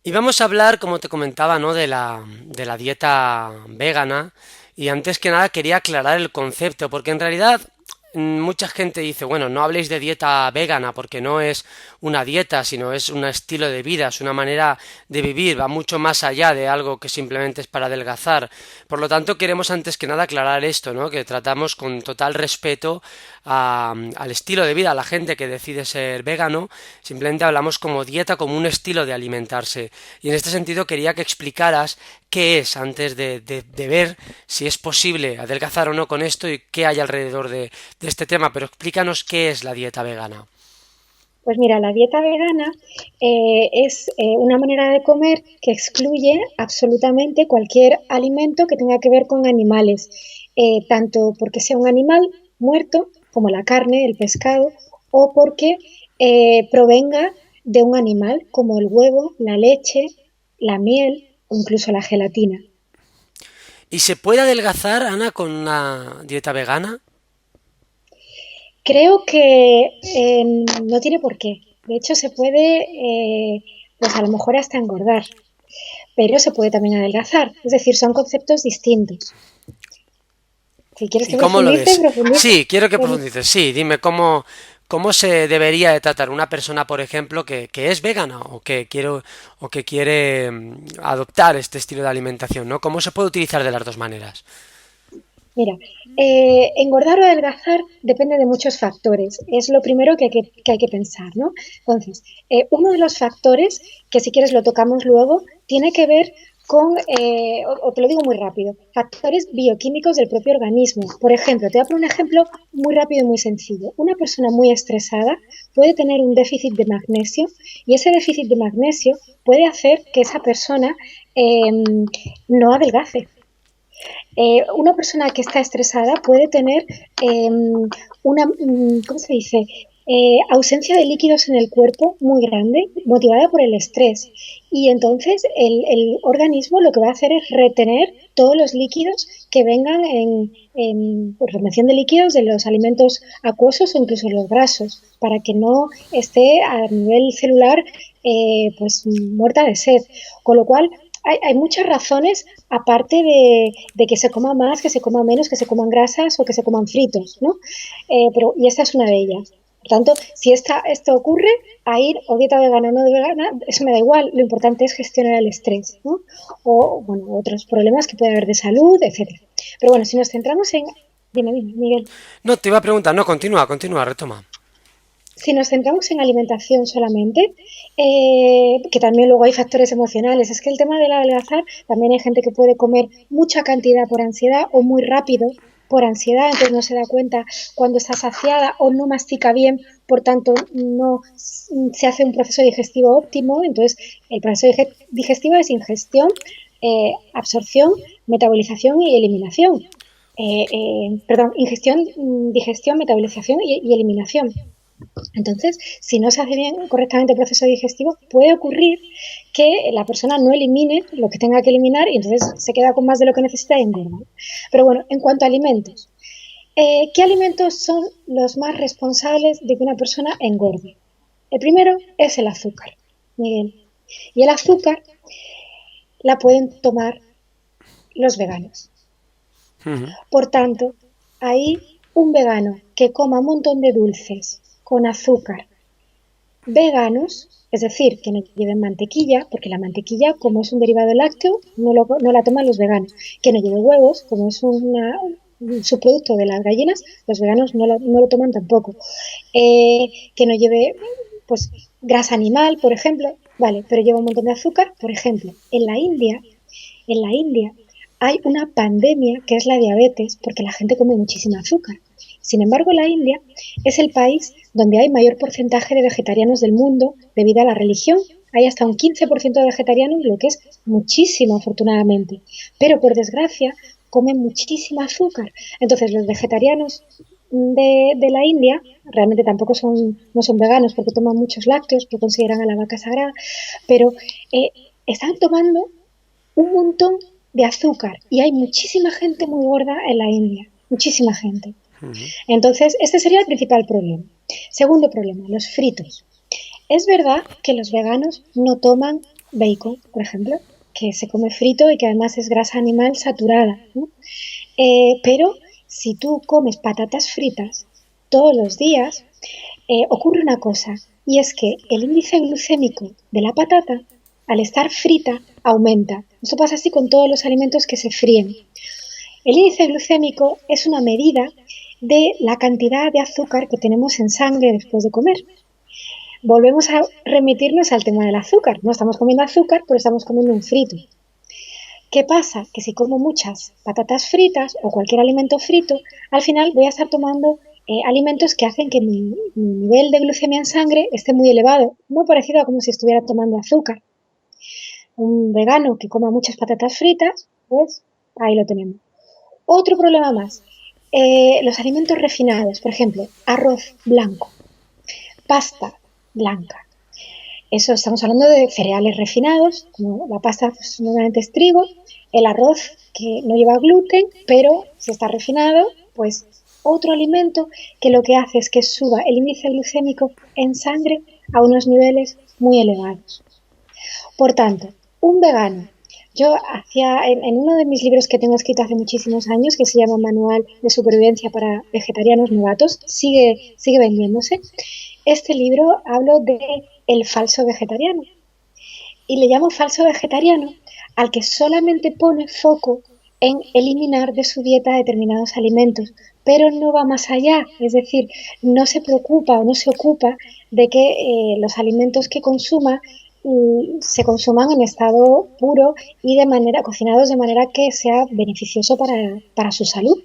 Y vamos a hablar, como te comentaba, ¿no? de la dieta vegana. Y antes que nada quería aclarar el concepto, porque en realidad mucha gente dice, bueno, no habléis de dieta vegana porque no es una dieta, sino es un estilo de vida, es una manera de vivir, va mucho más allá de algo que simplemente es para adelgazar. Por lo tanto, queremos antes que nada aclarar esto, ¿no? Que tratamos con total respeto al estilo de vida, a la gente que decide ser vegano, simplemente hablamos como dieta, como un estilo de alimentarse. Y en este sentido quería que explicaras qué es antes de ver si es posible adelgazar o no con esto y qué hay alrededor de este tema, pero explícanos qué es la dieta vegana. Pues mira, la dieta vegana es una manera de comer que excluye absolutamente cualquier alimento que tenga que ver con animales, tanto porque sea un animal muerto, como la carne, el pescado, o porque provenga de un animal, como el huevo, la leche, la miel o incluso la gelatina. ¿Y se puede adelgazar, Ana, con una dieta vegana? Creo que no tiene por qué. De hecho, se puede, pues a lo mejor hasta engordar, pero se puede también adelgazar. Es decir, son conceptos distintos. Si quieres ¿Y que cómo lo profundice, ves? profundice. Sí, quiero que Bueno, profundices. Sí, dime cómo se debería de tratar una persona, por ejemplo, que es vegana o que quiere adoptar este estilo de alimentación, ¿no? ¿Cómo se puede utilizar de las dos maneras? mira, engordar o adelgazar depende de muchos factores. Es lo primero que hay que pensar, ¿no? Entonces, uno de los factores, que si quieres lo tocamos luego, tiene que ver con, o te lo digo muy rápido, factores bioquímicos del propio organismo. Por ejemplo, te voy a poner un ejemplo muy rápido y muy sencillo. Una persona muy estresada puede tener un déficit de magnesio y ese déficit de magnesio puede hacer que esa persona no adelgace. Una persona que está estresada puede tener una, ¿cómo se dice? Ausencia de líquidos en el cuerpo muy grande, motivada por el estrés. Y entonces el organismo lo que va a hacer es retener todos los líquidos que vengan en pues, retención de líquidos de los alimentos acuosos o incluso los grasos, para que no esté a nivel celular pues muerta de sed. Con lo cual, hay muchas razones aparte de, que se coma más, que se coma menos, que se coman grasas o que se coman fritos, ¿no? Y esta es una de ellas. Por tanto, si esto ocurre, a ir o dieta vegana o no vegana, eso me da igual. Lo importante es gestionar el estrés, ¿no? O, bueno, otros problemas que puede haber de salud, etcétera. Pero bueno, si nos centramos en... Dime, Miguel. No, te iba a preguntar, no, continúa, retoma. Si nos centramos en alimentación solamente, que también luego hay factores emocionales, es que el tema del adelgazar, también hay gente que puede comer mucha cantidad por ansiedad o muy rápido por ansiedad, entonces no se da cuenta cuando está saciada o no mastica bien, por tanto no se hace un proceso digestivo óptimo, entonces el proceso digestivo es ingestión, absorción, metabolización y eliminación. Perdón, ingestión, digestión, metabolización y eliminación. Entonces, si no se hace bien correctamente el proceso digestivo, puede ocurrir que la persona no elimine lo que tenga que eliminar y entonces se queda con más de lo que necesita y engorda. Pero bueno, en cuanto a alimentos, ¿qué alimentos son los más responsables de que una persona engorde? El primero es el azúcar, Miguel. Y el azúcar la pueden tomar los veganos. Ujú. Por tanto, hay un vegano que coma un montón de dulces con azúcar veganos, es decir, que no lleven mantequilla, porque la mantequilla, como es un derivado lácteo, no la toman los veganos. Que no lleve huevos, como es un subproducto de las gallinas, los veganos no lo toman tampoco. Que no lleve, pues, grasa animal, por ejemplo, vale, pero lleva un montón de azúcar, por ejemplo. En la India hay una pandemia que es la diabetes porque la gente come muchísima azúcar. Sin embargo, la India es el país donde hay mayor porcentaje de vegetarianos del mundo debido a la religión. Hay hasta un 15% de vegetarianos, lo que es muchísimo, afortunadamente. Pero, por desgracia, comen muchísima azúcar. Entonces, los vegetarianos de la India realmente tampoco no son veganos porque toman muchos lácteos, porque consideran a la vaca sagrada, pero están tomando un montón de azúcar y hay muchísima gente muy gorda en la India, muchísima gente. Entonces, este sería el principal problema. Segundo problema, los fritos. Es verdad que los veganos no toman bacon, por ejemplo, que se come frito y que además es grasa animal saturada, ¿no? Pero si tú comes patatas fritas todos los días, ocurre una cosa, y es que el índice glucémico de la patata, al estar frita, aumenta. Esto pasa así con todos los alimentos que se fríen. El índice glucémico es una medida de la cantidad de azúcar que tenemos en sangre después de comer. Volvemos a remitirnos al tema del azúcar. No estamos comiendo azúcar, pero estamos comiendo un frito. ¿Qué pasa? Que si como muchas patatas fritas o cualquier alimento frito, al final voy a estar tomando alimentos que hacen que mi nivel de glucemia en sangre esté muy elevado, muy parecido a como si estuviera tomando azúcar. Un vegano que coma muchas patatas fritas, pues ahí lo tenemos. Otro problema más, los alimentos refinados, por ejemplo, arroz blanco, pasta blanca. Eso estamos hablando de cereales refinados, como la pasta pues, normalmente es trigo, el arroz que no lleva gluten, pero si está refinado, pues otro alimento que lo que hace es que suba el índice glucémico en sangre a unos niveles muy elevados. Por tanto, un vegano, yo hacía en uno de mis libros que tengo escrito hace muchísimos años, que se llama Manual de Supervivencia para Vegetarianos Novatos, sigue vendiéndose. Este libro hablo de el falso vegetariano. Y le llamo falso vegetariano al que solamente pone foco en eliminar de su dieta determinados alimentos, pero no va más allá, es decir, no se preocupa o no se ocupa de que los alimentos que consuma se consuman en estado puro y de manera cocinados de manera que sea beneficioso para su salud.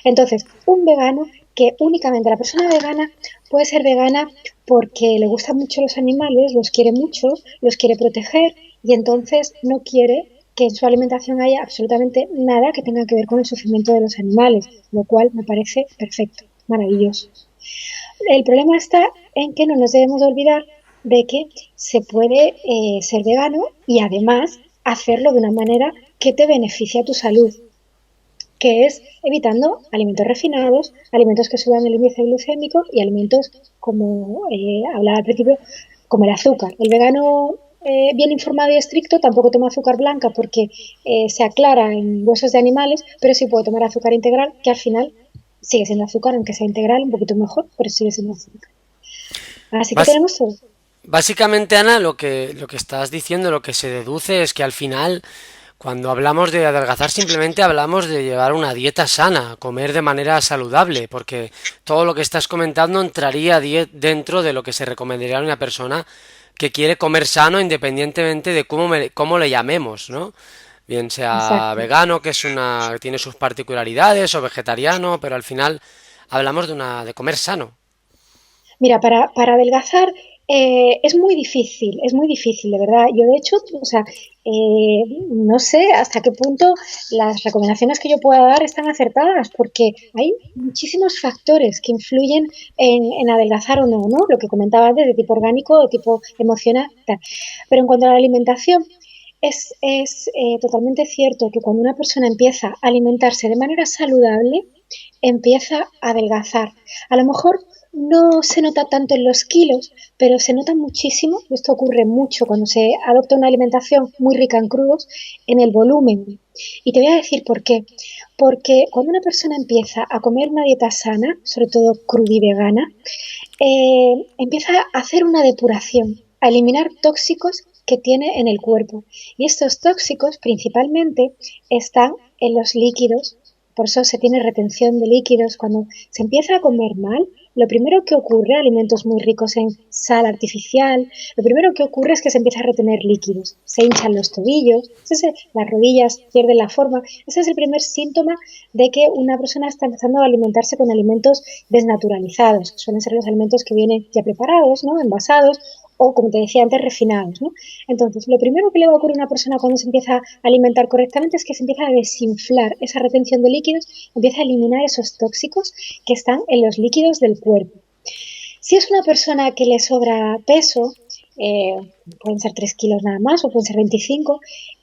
Entonces, un vegano que únicamente la persona vegana puede ser vegana porque le gustan mucho los animales, los quiere mucho, los quiere proteger y entonces no quiere que en su alimentación haya absolutamente nada que tenga que ver con el sufrimiento de los animales, lo cual me parece perfecto, maravilloso. El problema está en que no nos debemos olvidar de que se puede ser vegano y además hacerlo de una manera que te beneficie a tu salud, que es evitando alimentos refinados, alimentos que suban el índice glucémico y alimentos, como hablaba al principio, como el azúcar. El vegano bien informado y estricto tampoco toma azúcar blanca porque se aclara en huesos de animales, pero sí puede tomar azúcar integral, que al final sigue siendo azúcar, aunque sea integral, un poquito mejor, pero sigue siendo azúcar. Así que Bas- tenemos todo. Básicamente, Ana, lo que estás diciendo, lo que se deduce es que al final, cuando hablamos de adelgazar, simplemente hablamos de llevar una dieta sana, comer de manera saludable, porque todo lo que estás comentando entraría dentro de lo que se recomendaría a una persona que quiere comer sano independientemente de cómo le llamemos, ¿no? Bien sea Exacto. vegano, que es tiene sus particularidades, o vegetariano, pero al final hablamos de comer sano. Mira, para adelgazar es muy difícil, de verdad. Yo, de hecho, o sea, no sé hasta qué punto las recomendaciones que yo pueda dar están acertadas, porque hay muchísimos factores que influyen en adelgazar o no, ¿no? Lo que comentaba antes de tipo orgánico o tipo emocional, tal. Pero en cuanto a la alimentación, es totalmente cierto que cuando una persona empieza a alimentarse de manera saludable, empieza a adelgazar. A lo mejor no se nota tanto en los kilos, pero se nota muchísimo, esto ocurre mucho cuando se adopta una alimentación muy rica en crudos, en el volumen. Y te voy a decir por qué. Porque cuando una persona empieza a comer una dieta sana, sobre todo cruda y vegana, empieza a hacer una depuración, a eliminar tóxicos que tiene en el cuerpo. Y estos tóxicos principalmente están en los líquidos, por eso se tiene retención de líquidos. Cuando se empieza a comer mal, lo primero que ocurre, alimentos muy ricos en sal artificial, lo primero que ocurre es que se empieza a retener líquidos, se hinchan los tobillos, las rodillas pierden la forma. Ese es el primer síntoma de que una persona está empezando a alimentarse con alimentos desnaturalizados, que suelen ser los alimentos que vienen ya preparados, ¿no? Envasados o, como te decía antes, refinados, ¿no? Entonces, lo primero que le va a ocurrir a una persona cuando se empieza a alimentar correctamente es que se empieza a desinflar esa retención de líquidos, empieza a eliminar esos tóxicos que están en los líquidos del cuerpo. Si es una persona que le sobra peso, eh, pueden ser 3 kilos nada más o pueden ser 25,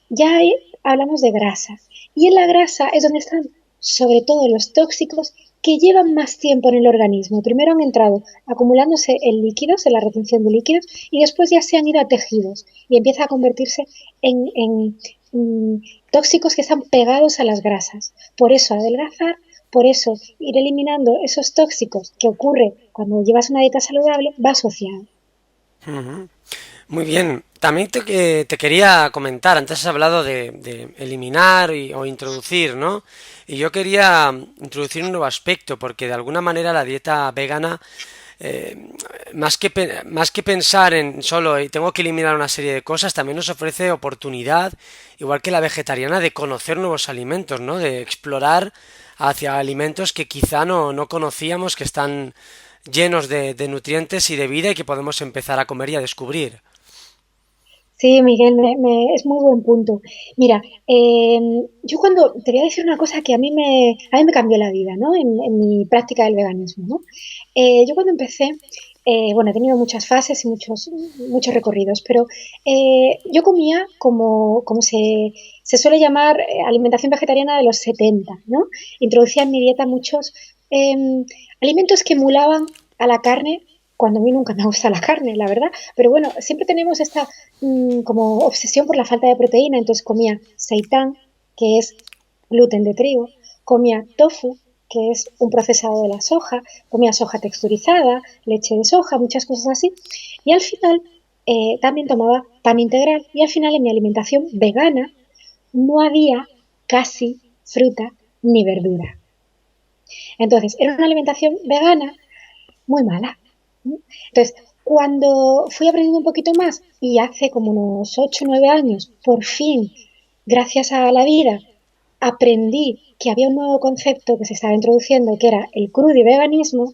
ya ahí hablamos de grasa. Y en la grasa es donde están sobre todo los tóxicos que llevan más tiempo en el organismo. Primero han entrado acumulándose en líquidos, en la retención de líquidos, y después ya se han ido a tejidos y empieza a convertirse en tóxicos que están pegados a las grasas. Por eso adelgazar, por eso ir eliminando esos tóxicos que ocurre cuando llevas una dieta saludable va asociado. Ujú. Muy bien. También te quería comentar, antes has hablado de eliminar o introducir, ¿no? Y yo quería introducir un nuevo aspecto, porque de alguna manera la dieta vegana, eh, más que pensar en solo tengo que eliminar una serie de cosas, también nos ofrece oportunidad, igual que la vegetariana, de conocer nuevos alimentos, ¿no? De explorar hacia alimentos que quizá no conocíamos, que están llenos de nutrientes y de vida y que podemos empezar a comer y a descubrir. Sí, Miguel, es muy buen punto. Mira, yo cuando te voy a decir una cosa que a mí me cambió la vida, ¿no? En mi práctica del veganismo, ¿no? Yo cuando empecé, bueno, he tenido muchas fases y muchos recorridos, pero yo comía como se suele llamar alimentación vegetariana de los 70, ¿no? Introducía en mi dieta muchos alimentos que emulaban a la carne, cuando a mí nunca me gusta la carne, la verdad, pero bueno, siempre tenemos esta como obsesión por la falta de proteína, entonces comía seitán, que es gluten de trigo, comía tofu, que es un procesado de la soja, comía soja texturizada, leche de soja, muchas cosas así, y al final también tomaba pan integral, y al final en mi alimentación vegana no había casi fruta ni verdura. Entonces, era una alimentación vegana muy mala. Entonces, cuando fui aprendiendo un poquito más y hace como unos 8 o 9 años, por fin, gracias a la vida, aprendí que había un nuevo concepto que se estaba introduciendo, que era el crudiveganismo,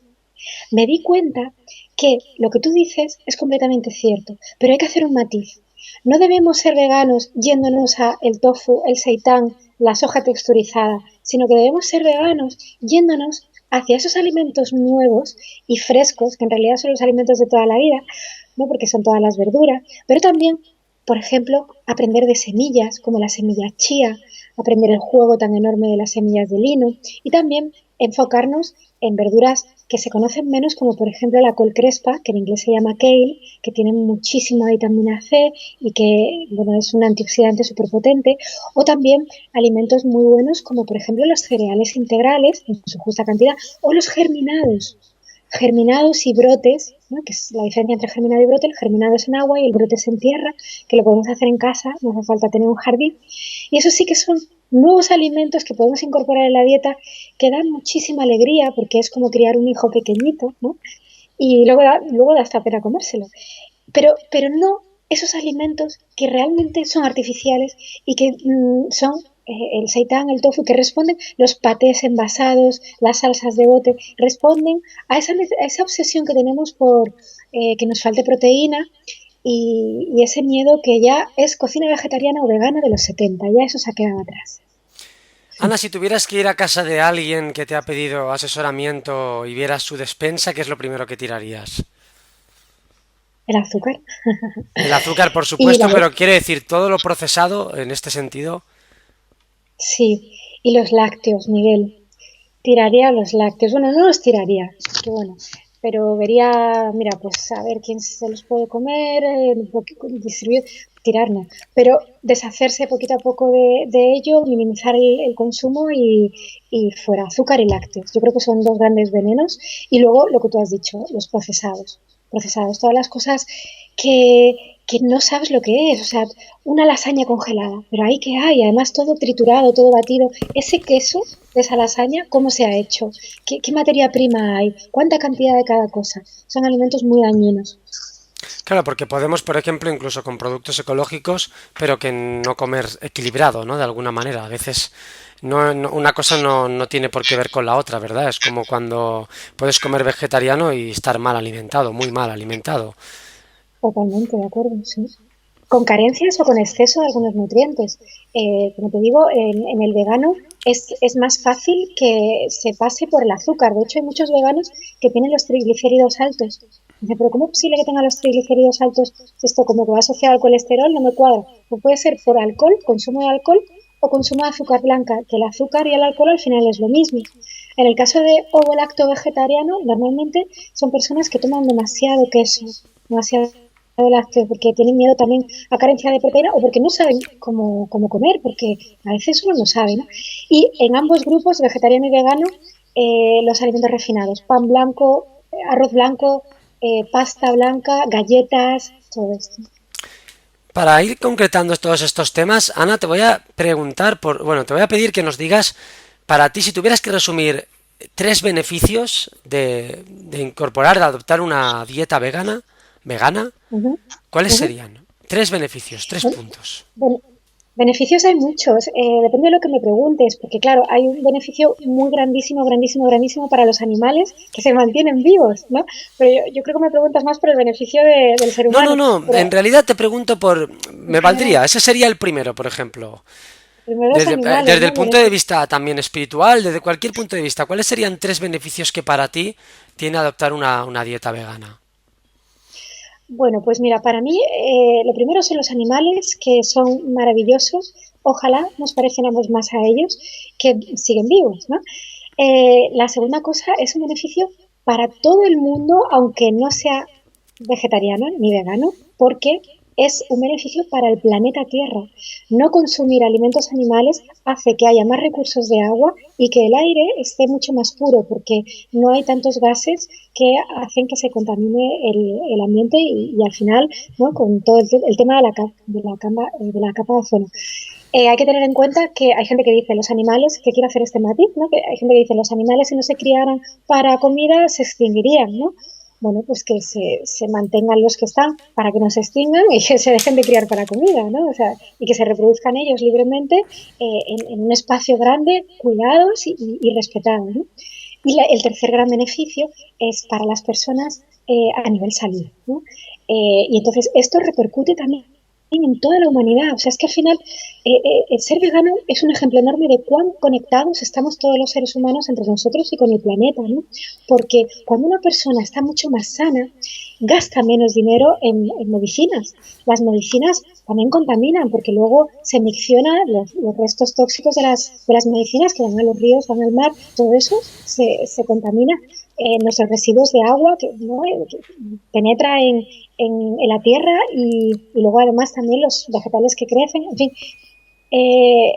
me di cuenta que lo que tú dices es completamente cierto, pero hay que hacer un matiz. No debemos ser veganos yéndonos a el tofu, el seitán, la soja texturizada, sino que debemos ser veganos yéndonos hacia esos alimentos nuevos y frescos, que en realidad son los alimentos de toda la vida, ¿no? Porque son todas las verduras, pero también, por ejemplo, aprender de semillas, como la semilla chía, aprender el juego tan enorme de las semillas de lino y también enfocarnos en verduras que se conocen menos, como por ejemplo la col crespa, que en inglés se llama kale, que tiene muchísima vitamina C y que bueno, es un antioxidante súper potente, o también alimentos muy buenos como por ejemplo los cereales integrales en su justa cantidad, o los germinados y brotes, ¿no? Que es la diferencia entre germinado y brote. El germinado es en agua y el brote es en tierra, que lo podemos hacer en casa, no hace falta tener un jardín. Y eso sí que son nuevos alimentos que podemos incorporar en la dieta que dan muchísima alegría porque es como criar un hijo pequeñito, ¿no? Y luego da hasta pena comérselo. Pero no esos alimentos que realmente son artificiales y que son el seitán, el tofu, que responden, los patés envasados, las salsas de bote, responden a esa obsesión que tenemos por que nos falte proteína y ese miedo que ya es cocina vegetariana o vegana de los 70, ya eso se ha quedado atrás. Ana, si tuvieras que ir a casa de alguien que te ha pedido asesoramiento y vieras su despensa, ¿qué es lo primero que tirarías? El azúcar. El azúcar, por Y supuesto, la, pero quiere decir todo lo procesado en este sentido. sí, y los lácteos, Miguel. Tiraría los lácteos. Bueno, no los tiraría, que bueno, pero vería, mira, pues a ver quién se los puede comer, distribuir, tirar no, pero deshacerse poquito a poco de ello, minimizar el consumo y fuera azúcar y lácteos. Yo creo que son dos grandes venenos. Y luego lo que tú has dicho, los procesados, todas las cosas que no sabes lo que es, o sea, una lasaña congelada, pero ahí que hay, además todo triturado, todo batido, ese queso de esa lasaña, ¿cómo se ha hecho? ¿Qué materia prima hay? ¿Cuánta cantidad de cada cosa? Son alimentos muy dañinos. Claro, porque podemos, por ejemplo, incluso con productos ecológicos, pero que no comer equilibrado, ¿no? De alguna manera. A veces una cosa no tiene por qué ver con la otra, ¿verdad? Es como cuando puedes comer vegetariano y estar mal alimentado, muy mal alimentado. Totalmente de acuerdo, sí. Con carencias o con exceso de algunos nutrientes. Como te digo, en el vegano es más fácil que se pase por el azúcar. De hecho, hay muchos veganos que tienen los triglicéridos altos. Dice, pero ¿cómo es posible que tenga los triglicéridos altos? Si esto como que va asociado al colesterol, no me cuadra. Pues puede ser por alcohol, consumo de alcohol, o consumo de azúcar blanca, que el azúcar y el alcohol al final es lo mismo. En el caso de ovo-lacto vegetariano, normalmente son personas que toman demasiado queso, demasiado lácteo, porque tienen miedo también a carencia de proteína o porque no saben cómo comer, porque a veces uno no sabe, ¿no? Y en ambos grupos, vegetariano y vegano, los alimentos refinados, pan blanco, arroz blanco, pasta blanca, galletas, todo esto. Para ir concretando todos estos temas, Ana, te voy a preguntar te voy a pedir que nos digas, para ti, si tuvieras que resumir tres beneficios de incorporar, de adoptar una dieta vegana, Uh -huh, ¿cuáles uh -huh. serían? Tres beneficios, tres Bueno, puntos. bueno, beneficios hay muchos, depende de lo que me preguntes, porque claro, hay un beneficio muy grandísimo, grandísimo, grandísimo para los animales que se mantienen vivos, ¿no? Pero yo creo que me preguntas más por el beneficio del ser No, no, humano, no, pero en realidad te pregunto en me general, valdría, ese sería el primero, por ejemplo. primero los animales, Desde el ¿no? punto de vista también espiritual, desde cualquier punto de vista, ¿cuáles serían tres beneficios que para ti tiene adoptar una dieta vegana? Bueno, pues mira, para mí lo primero son los animales, que son maravillosos. Ojalá nos pareciéramos más a ellos, que siguen vivos, ¿no? La segunda cosa es un beneficio para todo el mundo, aunque no sea vegetariano ni vegano, porque es un beneficio para el planeta Tierra. No consumir alimentos animales hace que haya más recursos de agua y que el aire esté mucho más puro, porque no hay tantos gases que hacen que se contamine el ambiente y al final, ¿no? Con todo el tema de la capa de ozono. Hay que tener en cuenta que hay gente que dice los animales, que quiere hacer este matiz, ¿no? Que hay gente que dice los animales si no se criaran para comida se extinguirían, ¿no? Bueno, pues que se mantengan los que están para que no se extingan y que se dejen de criar para comida, ¿no? O sea, y que se reproduzcan ellos libremente en un espacio grande, cuidados y respetados, ¿no? Y el tercer gran beneficio es para las personas a nivel salud, ¿no? Y entonces esto repercute también en toda la humanidad. O sea, es que al final el ser vegano es un ejemplo enorme de cuán conectados estamos todos los seres humanos entre nosotros y con el planeta, ¿no? Porque cuando una persona está mucho más sana, gasta menos dinero en medicinas. Las medicinas también contaminan porque luego se miccionan los restos tóxicos de las medicinas que van a los ríos, van al mar, todo eso se contamina. Nuestros residuos de agua ¿no? Que penetra en la tierra y luego además también los vegetales que crecen, en fin. Eh,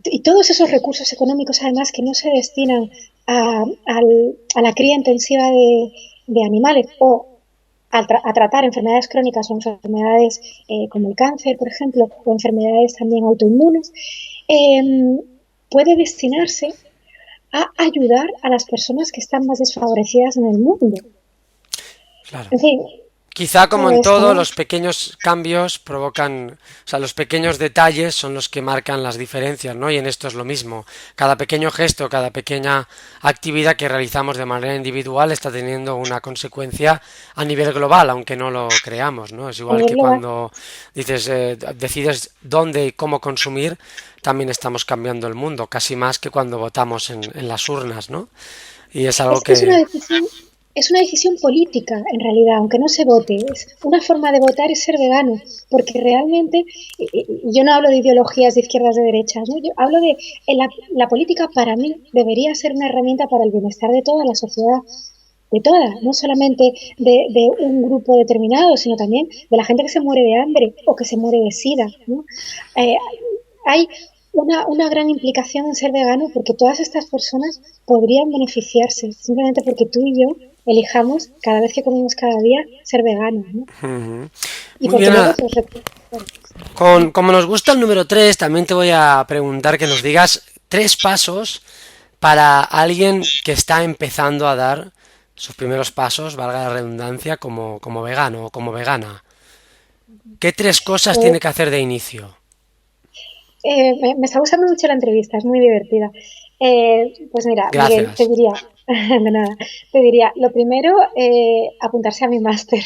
y todos esos recursos económicos además que no se destinan a la cría intensiva de animales o a tratar enfermedades crónicas o enfermedades como el cáncer, por ejemplo, o enfermedades también autoinmunes, eh, puede destinarse a ayudar a las personas que están más desfavorecidas en el mundo. Claro. En fin, Quizá como todo en esto, todo, ¿no? los pequeños cambios provocan, o sea, los pequeños detalles son los que marcan las diferencias, ¿no? Y en esto es lo mismo. Cada pequeño gesto, cada pequeña actividad que realizamos de manera individual está teniendo una consecuencia a nivel global, aunque no lo creamos, ¿no? Es A igual nivel que global. cuando decides dónde y cómo consumir, también estamos cambiando el mundo, casi más que cuando votamos en las urnas, ¿no? Y es algo Es que que, es una decisión política, en realidad, aunque no se vote. Es una forma de votar es ser vegano, porque realmente, yo no hablo de ideologías de izquierdas de derechas, ¿no? Yo hablo de la política para mí debería ser una herramienta para el bienestar de toda la sociedad, de toda, no solamente de un grupo determinado, sino también de la gente que se muere de hambre o que se muere de sida, ¿no? Eh, hay una gran implicación en ser vegano porque todas estas personas podrían beneficiarse simplemente porque tú y yo elijamos cada vez que comemos cada día ser veganos, ¿no? Y muy porque bien, luego los recursos. como nos gusta el número 3, también te voy a preguntar que nos digas tres pasos para alguien que está empezando a dar sus primeros pasos, valga la redundancia, como vegano o como vegana. ¿Qué tres cosas tiene Pues, que hacer de inicio? me está gustando mucho la entrevista, es muy divertida. Pues mira, Miguel, te Gracias. diría, de nada, te diría, lo primero, apuntarse a mi máster,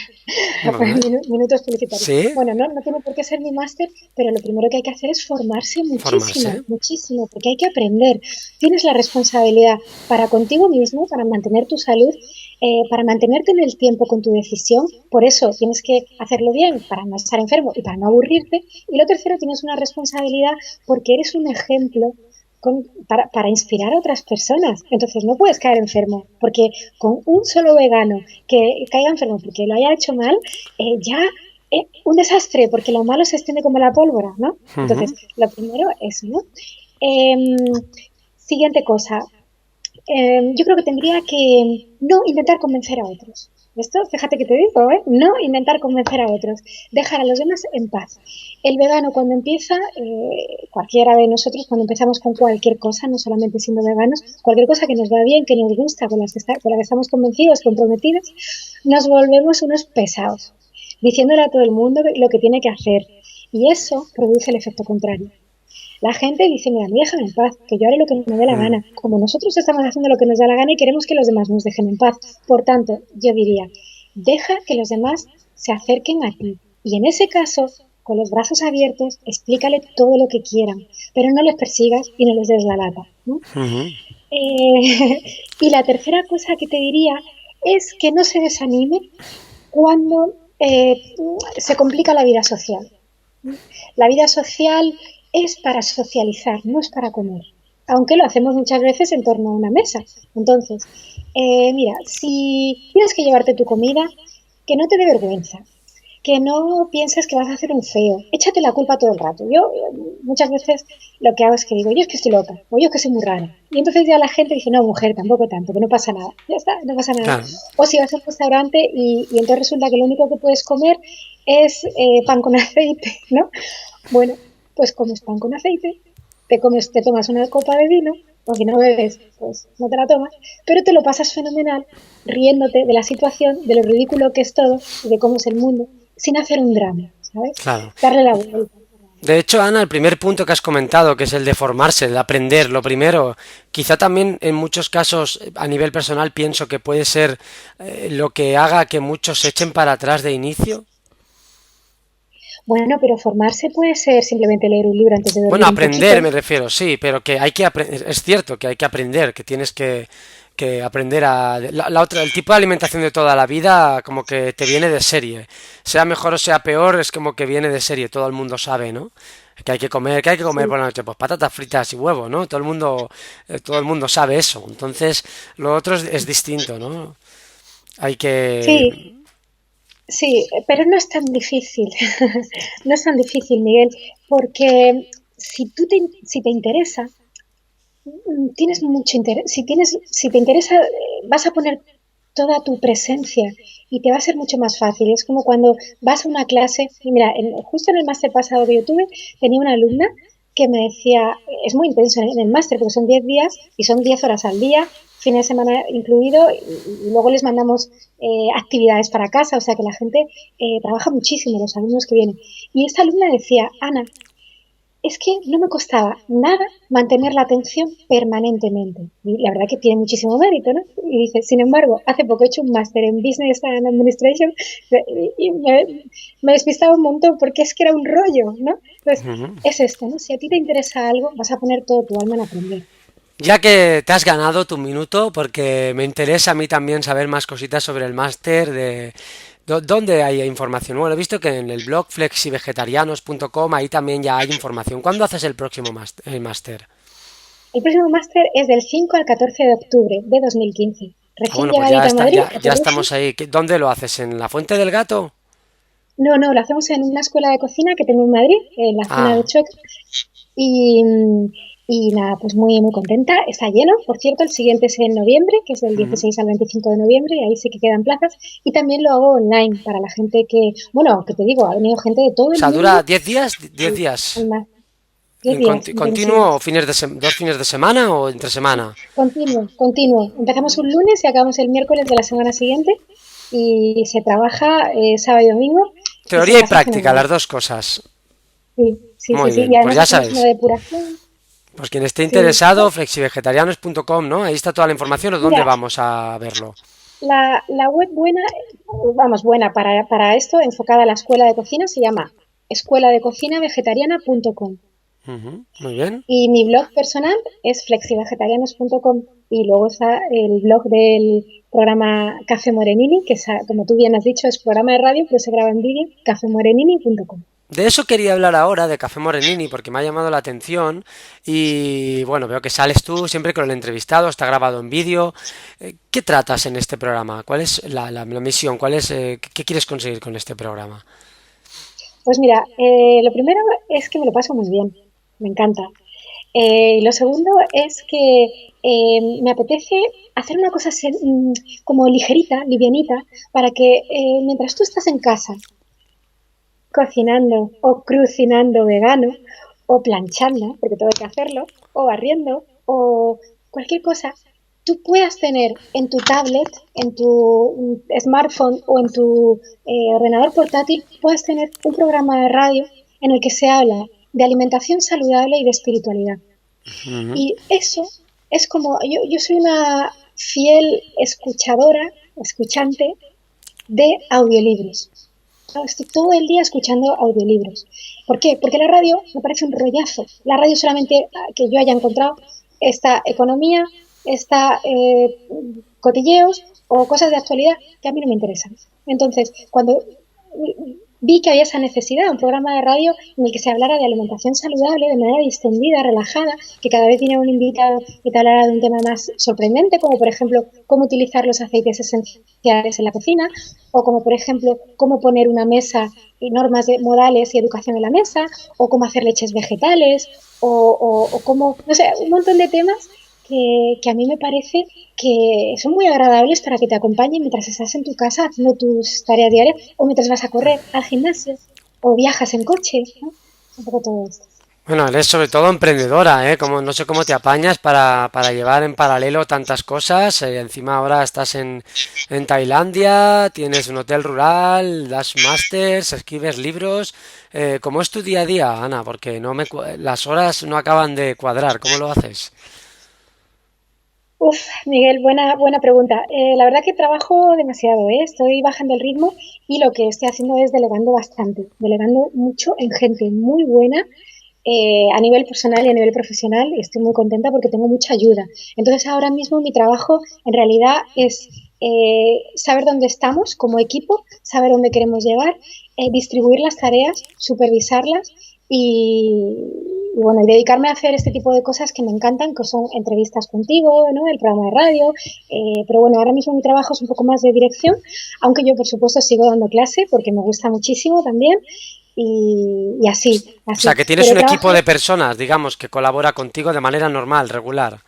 a poner Vale. minutos publicitarios. ¿Sí? Bueno, no tiene por qué ser mi máster, pero lo primero que hay que hacer es formarse muchísimo, Formarse. muchísimo, porque hay que aprender. Tienes la responsabilidad para contigo mismo, para mantener tu salud para mantenerte en el tiempo con tu decisión, por eso tienes que hacerlo bien para no estar enfermo y para no aburrirte. Y lo tercero, tienes una responsabilidad porque eres un ejemplo para inspirar a otras personas. Entonces no puedes caer enfermo, porque con un solo vegano que caiga enfermo porque lo haya hecho mal, ya un desastre, porque lo malo se extiende como la pólvora, ¿no? Entonces, Ujú. lo primero es, ¿no? Em, Siguiente cosa, yo creo que tendría que no intentar convencer a otros. Esto, fíjate que te digo, ¿eh? No intentar convencer a otros, dejar a los demás en paz. El vegano cuando empieza, cualquiera de nosotros cuando empezamos con cualquier cosa, no solamente siendo veganos, cualquier cosa que nos va bien, que nos gusta, con la que estamos convencidos, comprometidos, nos volvemos unos pesados, diciéndole a todo el mundo lo que tiene que hacer. Y eso produce el efecto contrario. La gente dice, mira, déjame en paz, que yo haré lo que me dé la Mm. gana. Como nosotros estamos haciendo lo que nos da la gana y queremos que los demás nos dejen en paz. Por tanto, yo diría, deja que los demás se acerquen a ti. Y en ese caso, con los brazos abiertos, explícale todo lo que quieran, pero no les persigas y no les des la lata, ¿no? Ujú. Y la tercera cosa que te diría es que no se desanime cuando se complica la vida social. La vida social es para socializar, no es para comer, aunque lo hacemos muchas veces en torno a una mesa. Entonces, mira, si tienes que llevarte tu comida, que no te dé vergüenza, que no pienses que vas a hacer un feo, échate la culpa todo el rato. Yo muchas veces lo que hago es que digo, yo es que estoy loca, o yo es que soy muy rara. Y entonces ya la gente dice, no, mujer, tampoco tanto, que no pasa nada, ya está, no pasa nada. Claro. O si vas a un restaurante y entonces resulta que lo único que puedes comer es pan con aceite, ¿no? Bueno, pues comes pan con aceite, te tomas una copa de vino, o si no bebes, pues no te la tomas, pero te lo pasas fenomenal riéndote de la situación, de lo ridículo que es todo y de cómo es el mundo, sin hacer un drama, ¿sabes? Claro. Darle la vuelta. De hecho, Ana, el primer punto que has comentado, que es el de formarse, el de aprender, lo primero, quizá también en muchos casos a nivel personal pienso que puede ser lo que haga que muchos se echen para atrás de inicio. Bueno, pero formarse puede ser simplemente leer un libro antes de Bueno, dormir un aprender poquito. me refiero, sí, pero que hay que aprender, es cierto que hay que aprender, que tienes que aprender a... La otra, el tipo de alimentación de toda la vida como que te viene de serie. Sea mejor o sea peor, es como que viene de serie, todo el mundo sabe, ¿no? Que hay que comer Sí, por la noche, pues patatas fritas y huevo, ¿no? Todo el mundo sabe eso. Entonces, lo otro es distinto, ¿no? Hay que... sí, sí, pero no es tan difícil. No es tan difícil, Miguel, porque si te interesa, tienes mucho interés, si te interesa, vas a poner toda tu presencia y te va a ser mucho más fácil. Es como cuando vas a una clase, y mira, justo en el máster pasado que yo tuve, tenía una alumna que me decía, es muy intenso en el máster porque son 10 días y son 10 horas al día, fin de semana incluido, y luego les mandamos actividades para casa, o sea que la gente trabaja muchísimo, los alumnos que vienen. Y esta alumna decía, Ana, es que no me costaba nada mantener la atención permanentemente. Y la verdad que tiene muchísimo mérito, ¿no? Y dice, sin embargo, hace poco he hecho un máster en Business and Administration y me despistaba un montón porque es que era un rollo, ¿no? Entonces, Ujú. es esto, ¿no? Si a ti te interesa algo, vas a poner todo tu alma en aprender. Ya que te has ganado tu minuto, porque me interesa a mí también saber más cositas sobre el máster de dónde hay información. Bueno, he visto que en el blog flexivegetarianos.com ahí también ya hay información. ¿Cuándo haces el próximo el máster? El próximo máster es del 5 al 14 de octubre de 2015. Ah, Recién bueno, pues ya llegadita a está, Madrid, ya estamos ahí. ¿Dónde lo haces? ¿En la Fuente del Gato? no, no, lo hacemos en una escuela de cocina que tengo en Madrid, en la zona de Ah, Chueca. Y, y nada, pues muy, muy contenta. Está lleno, por cierto, el siguiente es en noviembre, que es del ujú. 16 al 25 de noviembre, y ahí sí que quedan plazas. Y también lo hago online para la gente que, bueno, que te digo, ha venido gente de todo O el sea, dura mundo 10 días, 10 al, días. al más. 10 días ¿Continuo intensivos. o dos fines de semana o entre semana? Continuo, continuo. Empezamos un lunes y acabamos el miércoles de la semana siguiente y se trabaja sábado y domingo y se Teoría y pasa práctica, fenomenal. las dos cosas. Sí, sí, sí, Muy sí. bien, Y pues además ya hacemos una sabes. depuración. Pues quien esté Sí. interesado, flexivegetarianos.com, ¿no? Ahí está toda la información o dónde Mira, vamos a verlo. la web buena, vamos, buena para esto, enfocada a la escuela de cocina, se llama escueladecocinavegetariana.com. Ujú, muy bien. Y mi blog personal es flexivegetarianos.com y luego está el blog del programa Café Morenini, que es, como tú bien has dicho, es programa de radio, pero se graba en vídeo, cafemorenini.com. De eso quería hablar ahora, de Café Morenini, porque me ha llamado la atención y bueno, veo que sales tú siempre con el entrevistado, está grabado en vídeo. ¿Qué tratas en este programa? ¿Cuál es la misión? ¿Qué quieres conseguir con este programa? Pues mira, lo primero es que me lo paso muy bien, me encanta. Y lo segundo es que me apetece hacer una cosa como ligerita, livianita, para que mientras tú estás en casa cocinando o crucinando vegano o planchando, porque todo hay que hacerlo, o barriendo o cualquier cosa, tú puedas tener en tu tablet, en tu smartphone o en tu ordenador portátil, puedas tener un programa de radio en el que se habla de alimentación saludable y de espiritualidad. Ujú. Y eso es como, yo soy una fiel escuchadora, escuchante de audiolibros. Estoy todo el día escuchando audiolibros. ¿Por qué? Porque la radio me parece un rollazo. La radio solamente que yo haya encontrado esta economía, esta cotilleos o cosas de actualidad que a mí no me interesan. Entonces, cuando vi que había esa necesidad, un programa de radio en el que se hablara de alimentación saludable de manera distendida, relajada, que cada vez viniera un invitado y te hablara de un tema más sorprendente, como por ejemplo cómo utilizar los aceites esenciales en la cocina, o como por ejemplo cómo poner una mesa y normas modales y educación en la mesa, o cómo hacer leches vegetales, o cómo, no sé, un montón de temas que a mí me parece que son muy agradables para que te acompañen mientras estás en tu casa haciendo tus tareas diarias o mientras vas a correr al gimnasio o viajas en coche, ¿no? Un poco todo esto. Bueno, eres sobre todo emprendedora, ¿eh? Como, no sé cómo te apañas para llevar en paralelo tantas cosas. Encima ahora estás en Tailandia, tienes un hotel rural, das másters, escribes libros. ¿Cómo es tu día a día, Ana? Porque las horas no acaban de cuadrar. ¿Cómo lo haces? Uf, Miguel, buena pregunta. La verdad que trabajo demasiado, ¿eh? Estoy bajando el ritmo y lo que estoy haciendo es delegando bastante, delegando mucho en gente muy buena a nivel personal y a nivel profesional. Y estoy muy contenta porque tengo mucha ayuda. Entonces ahora mismo mi trabajo en realidad es saber dónde estamos como equipo, saber dónde queremos llegar, distribuir las tareas, supervisarlas y bueno, y dedicarme a hacer este tipo de cosas que me encantan, que son entrevistas contigo, ¿no? El programa de radio, pero bueno, ahora mismo mi trabajo es un poco más de dirección, aunque yo por supuesto sigo dando clase porque me gusta muchísimo también y O sea, así, que tienes pero un equipo trabajo, de personas, digamos, que colabora contigo de manera normal, regular.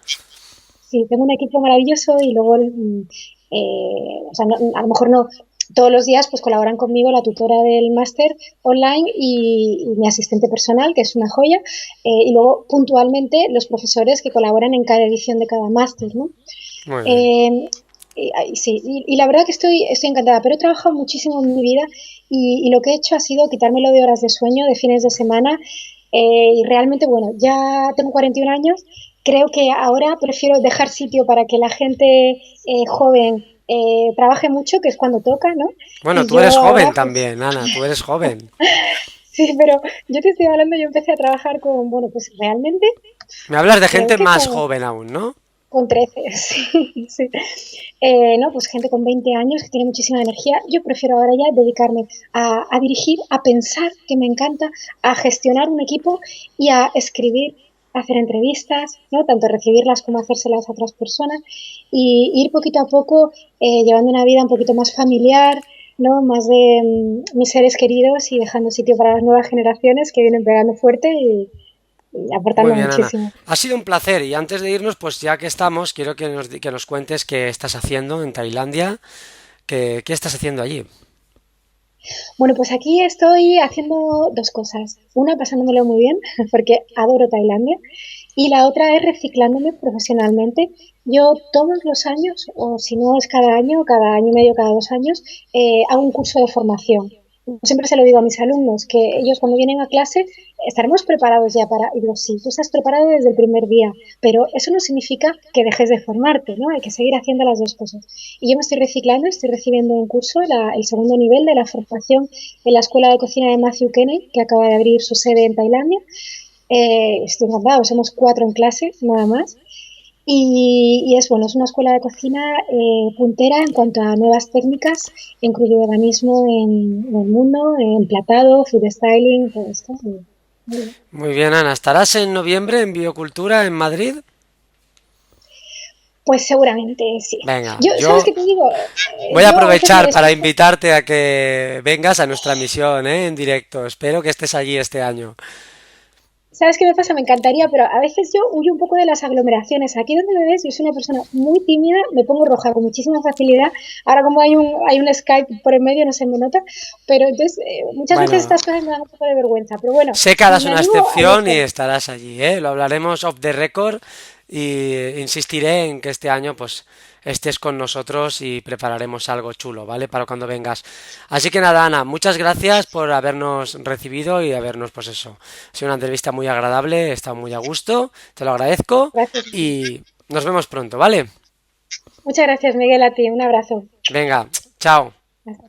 sí, tengo un equipo maravilloso y luego, o sea, a lo mejor no todos los días, pues colaboran conmigo la tutora del máster online y mi asistente personal, que es una joya, y luego puntualmente los profesores que colaboran en cada edición de cada máster, ¿no? Muy bien. Eh, sí, y la verdad que estoy encantada, pero he trabajado muchísimo en mi vida y lo que he hecho ha sido quitármelo de horas de sueño, de fines de semana, y realmente, bueno, ya tengo 41 años, creo que ahora prefiero dejar sitio para que la gente joven trabaje mucho, que es cuando toca, ¿no? Bueno, Y tú yo eres ahora, joven pues, también, Ana, tú eres joven. sí, pero yo te estoy hablando, yo empecé a trabajar con, bueno, pues realmente Me hablas de creo gente que más joven aún, ¿no? con 13, sí, sí. No, pues gente con 20 años que tiene muchísima energía. Yo prefiero ahora ya dedicarme a dirigir, a pensar, que me encanta, a gestionar un equipo y a escribir, a hacer entrevistas, ¿no? Tanto recibirlas como hacérselas a otras personas y ir poquito a poco llevando una vida un poquito más familiar, ¿no? Más de mis seres queridos y dejando sitio para las nuevas generaciones que vienen pegando fuerte y Muy aportando bien, Ana. muchísimo. Ha sido un placer y antes de irnos, pues ya que estamos, quiero que nos cuentes qué estás haciendo en Tailandia, qué estás haciendo allí. Bueno, pues aquí estoy haciendo dos cosas. Una, pasándomelo muy bien, porque adoro Tailandia, y la otra es reciclándome profesionalmente. Yo todos los años, o si no es cada año y medio, cada 2 años, hago un curso de formación. Siempre se lo digo a mis alumnos, que ellos cuando vienen a clase estaremos preparados ya para, y digo, sí, tú estás preparado desde el primer día, pero eso no significa que dejes de formarte, ¿no? Hay que seguir haciendo las dos cosas. Y yo me estoy reciclando, estoy recibiendo un curso, el segundo nivel de la formación en la Escuela de Cocina de Matthew Kenney, que acaba de abrir su sede en Tailandia, Estoy encantada, somos 4 en clase, nada más. Y es bueno, es una escuela de cocina puntera en cuanto a nuevas técnicas en cryoveganismo en el mundo, emplatado, food styling, todo esto. Muy bien. Muy bien, Ana. ¿Estarás en noviembre en Biocultura en Madrid? Pues seguramente sí. Venga, Yo, ¿sabes yo qué te digo? voy a Yo a veces me aprovechar para despierto. invitarte a que vengas a nuestra misión, en directo. Espero que estés allí este año. ¿Sabes qué me pasa? Me encantaría, pero a veces yo huyo un poco de las aglomeraciones. Aquí donde me ves, yo soy una persona muy tímida, me pongo roja con muchísima facilidad. Ahora como hay un Skype por en medio, no se me nota, pero entonces muchas veces Bueno, estas cosas me dan un poco de vergüenza. Pero bueno, sé que harás me una animo a lo excepción y mejor. estarás allí, ¿eh? Lo hablaremos off the record y insistiré en que este año pues estés con nosotros y prepararemos algo chulo, ¿vale? Para cuando vengas. Así que nada, Ana, muchas gracias por habernos recibido y habernos, pues eso, ha sido una entrevista muy agradable, he estado muy a gusto, te lo agradezco Gracias. y nos vemos pronto, ¿vale? Muchas gracias, Miguel, a ti. Un abrazo. Venga, chao. Hasta